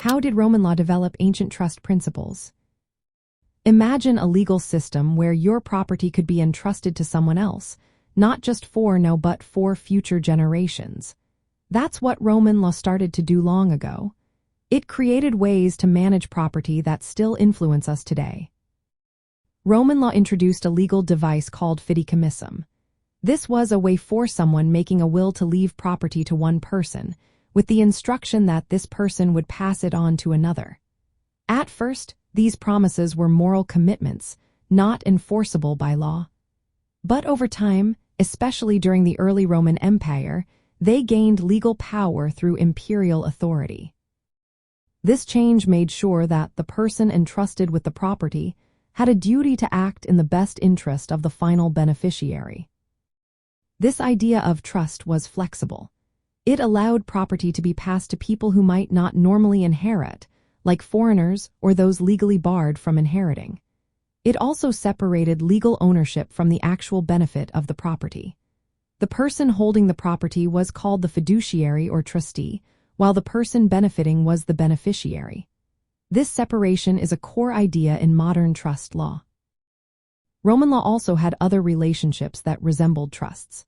How did Roman law develop ancient trust principles? Imagine a legal system where your property could be entrusted to someone else, not just for now but for future generations. That's what Roman law started to do long ago. It created ways to manage property that still influence us today. Roman law introduced a legal device called Fideicommissum. This was a way for someone making a will to leave property to one person, with the instruction that this person would pass it on to another. At first, these promises were moral commitments, not enforceable by law. But over time, especially during the early Roman Empire, they gained legal power through imperial authority. This change made sure that the person entrusted with the property had a duty to act in the best interest of the final beneficiary. This idea of trust was flexible. It allowed property to be passed to people who might not normally inherit, like foreigners or those legally barred from inheriting. It also separated legal ownership from the actual benefit of the property. The person holding the property was called the fiduciary or trustee, while the person benefiting was the beneficiary. This separation is a core idea in modern trust law. Roman law also had other relationships that resembled trusts.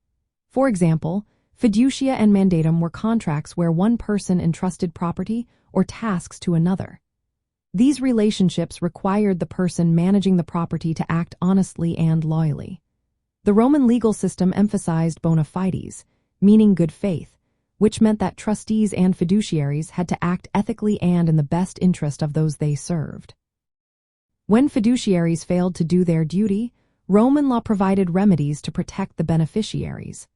For example, Fiducia and mandatum were contracts where one person entrusted property or tasks to another. These relationships required the person managing the property to act honestly and loyally. The Roman legal system emphasized bona fides, meaning good faith, which meant that trustees and fiduciaries had to act ethically and in the best interest of those they served. When fiduciaries failed to do their duty, Roman law provided remedies to protect the beneficiaries.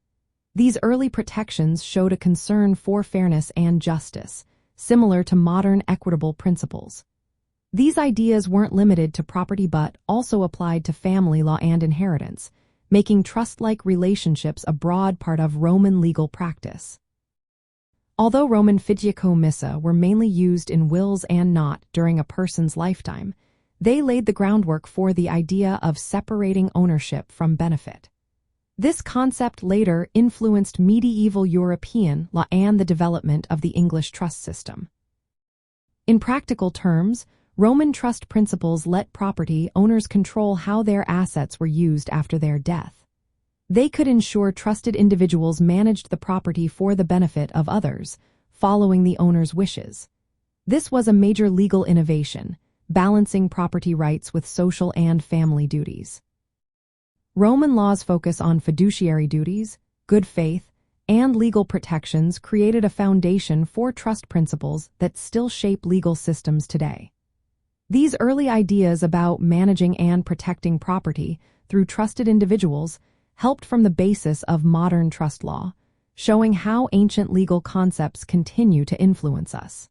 These early protections showed a concern for fairness and justice, similar to modern equitable principles. These ideas weren't limited to property but also applied to family law and inheritance, making trust-like relationships a broad part of Roman legal practice. Although Roman Fideicommissa were mainly used in wills and not during a person's lifetime, they laid the groundwork for the idea of separating ownership from benefit. This concept later influenced medieval European law and the development of the English trust system. In practical terms, Roman trust principles let property owners control how their assets were used after their death. They could ensure trusted individuals managed the property for the benefit of others, following the owner's wishes. This was a major legal innovation, balancing property rights with social and family duties. Roman law's focus on fiduciary duties, good faith, and legal protections created a foundation for trust principles that still shape legal systems today. These early ideas about managing and protecting property through trusted individuals helped form the basis of modern trust law, showing how ancient legal concepts continue to influence us.